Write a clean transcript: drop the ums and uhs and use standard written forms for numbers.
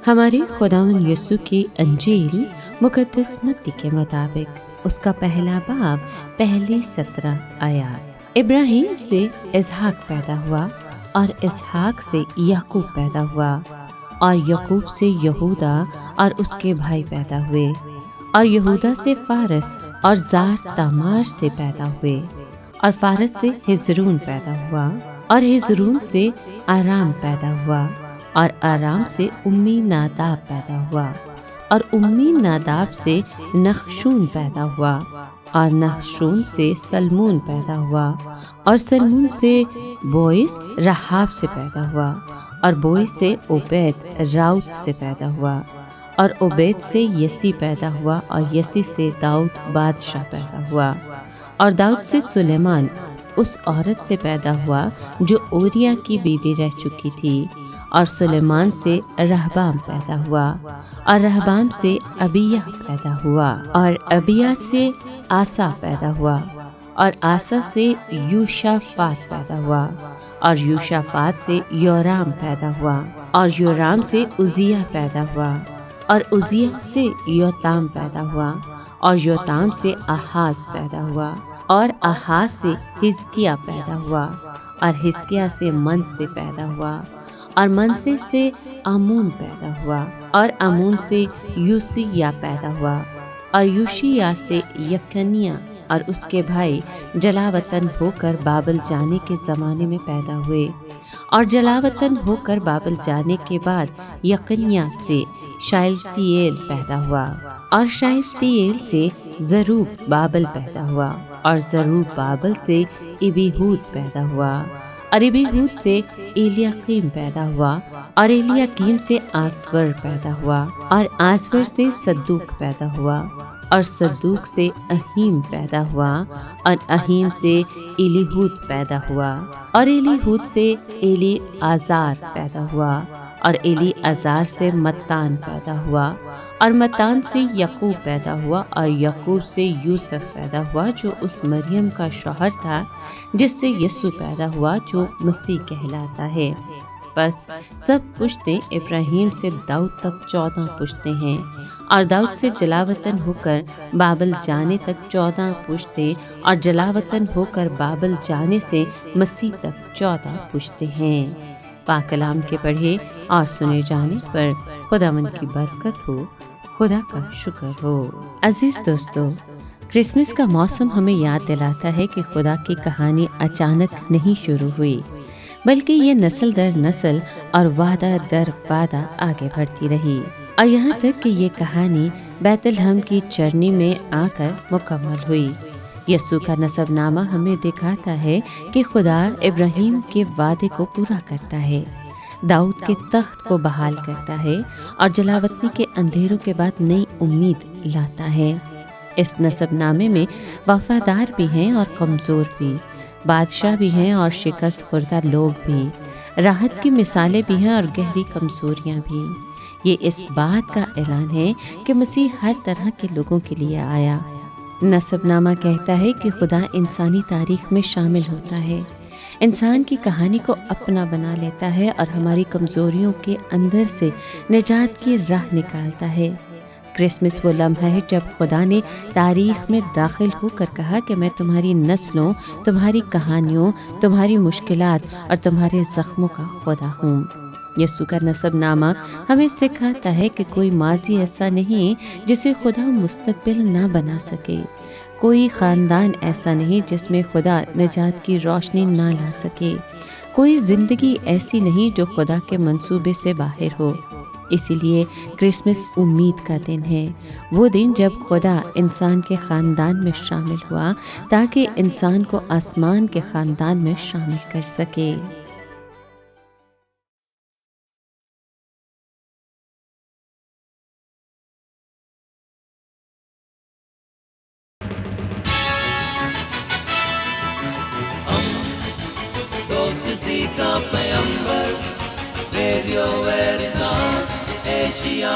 ہماری خداوند یسوع کی انجیل مقدس متی کے مطابق اس کا پہلا باب پہلی 17 آیات۔ ابراہیم سے اسحاق پیدا ہوا اور اسحاق سے یعقوب پیدا ہوا اور یعقوب سے یہودا اور اس کے بھائی پیدا ہوئے اور یہودا سے فارس اور زار تامار سے پیدا ہوئے اور فارس سے ہزرون پیدا ہوا اور ہزرون سے آرام پیدا ہوا اور آرام سے امی ناداب پیدا ہوا اور امی ناداب سے نخشون پیدا ہوا اور نخشون سے سلمون پیدا ہوا اور سلمون سے بوئس رحاب سے پیدا ہوا اور بوئس سے عبید راؤت سے پیدا ہوا اور عبید سے یسی پیدا ہوا اور یسی سے داؤد بادشاہ پیدا ہوا اور داؤد سے سلیمان اس عورت سے پیدا ہوا جو اوریا کی بیوی رہ چکی تھی اور سلیمان سے رہبام پیدا ہوا اور رہبام سے ابیہ پیدا ہوا اور ابیہ سے آسا پیدا ہوا اور آسا سے یوشافات پیدا ہوا اور یوشافات سے یورام پیدا ہوا اور یورام سے عزیہ پیدا ہوا اور عزیہ سے یوتام پیدا ہوا اور یوتام سے آحاز پیدا ہوا اور آحاز سے حزقیہ پیدا ہوا اور حزقیہ سے منصے پیدا ہوا اور منصے سے آمون پیدا ہوا اور آمون سے یوسیہ پیدا ہوا اور یوشیہ سے یکنیہ اور اس کے بھائی جلاوطن ہو کر بابل جانے کے زمانے میں پیدا ہوئے اور جلاوطن ہو کر بابل جانے کے بعد یکنیہ سے شالتیل پیدا ہوا اور شالتیل سے زروب بابل پیدا ہوا اور زروب بابل سے ابیہود پیدا ہوا اور ابیہود سے ایلیاقیم پیدا ہوا اور ایلیاقیم سے آسور پیدا ہوا اور آسور سے صدوق پیدا ہوا اور صدوق سے اہیم پیدا ہوا اور اہیم سے الیہود پیدا ہوا اور الیہود سے ایلی آزار پیدا ہوا اور ایلی آزار سے متان پیدا ہوا اور متان سے یعقوب پیدا ہوا اور یعقوب سے یوسف پیدا ہوا جو اس مریم کا شوہر تھا جس سے یسوع پیدا ہوا جو مسیح کہلاتا ہے۔ بس سب پشتیں ابراہیم سے داؤد تک 14 پشتیں ہیں اور داؤد سے جلاوطن ہو کر بابل جانے تک 14 پشتیں اور جلاوطن ہو کر بابل جانے سے مسیح تک 14 پشتیں ہیں۔ پاک کلام کے پڑھے اور سنے جانے پر خداوند کی برکت ہو، خدا کا شکر ہو۔ عزیز دوستو، کرسمس کا موسم ہمیں یاد دلاتا ہے کہ خدا کی کہانی اچانک نہیں شروع ہوئی، بلکہ یہ نسل در نسل اور وعدہ در وعدہ آگے بڑھتی رہی اور یہاں تک کہ یہ کہانی بیت لحم کی چرنی میں آ کر مکمل ہوئی۔ یسوع کا نسب نامہ ہمیں دکھاتا ہے کہ خدا ابراہیم کے وعدے کو پورا کرتا ہے، داؤد کے تخت کو بحال کرتا ہے اور جلاوطنی کے اندھیروں کے بعد نئی امید لاتا ہے۔ اس نسب نامے میں وفادار بھی ہیں اور کمزور بھی، بادشاہ بھی ہیں اور شکست خوردہ لوگ بھی، راحت کی مثالیں بھی ہیں اور گہری کمزوریاں بھی۔ یہ اس بات کا اعلان ہے کہ مسیح ہر طرح کے لوگوں کے لیے آیا۔ نسب نامہ کہتا ہے کہ خدا انسانی تاریخ میں شامل ہوتا ہے، انسان کی کہانی کو اپنا بنا لیتا ہے اور ہماری کمزوریوں کے اندر سے نجات کی راہ نکالتا ہے۔ کرسمس وہ لمحہ ہے جب خدا نے تاریخ میں داخل ہو کر کہا کہ میں تمہاری نسلوں، تمہاری کہانیوں، تمہاری مشکلات اور تمہارے زخموں کا خدا ہوں۔ یسوع کا نسب نامہ ہمیں سکھاتا ہے کہ کوئی ماضی ایسا نہیں جسے خدا مستقبل نہ بنا سکے، کوئی خاندان ایسا نہیں جس میں خدا نجات کی روشنی نہ لا سکے، کوئی زندگی ایسی نہیں جو خدا کے منصوبے سے باہر ہو۔ اسی لیے کرسمس امید کا دن ہے، وہ دن جب خدا انسان کے خاندان میں شامل ہوا تاکہ انسان کو آسمان کے خاندان میں شامل کر سکے۔ دوستی کا پیمبر، ریڈیو ویریتاس ایشیا۔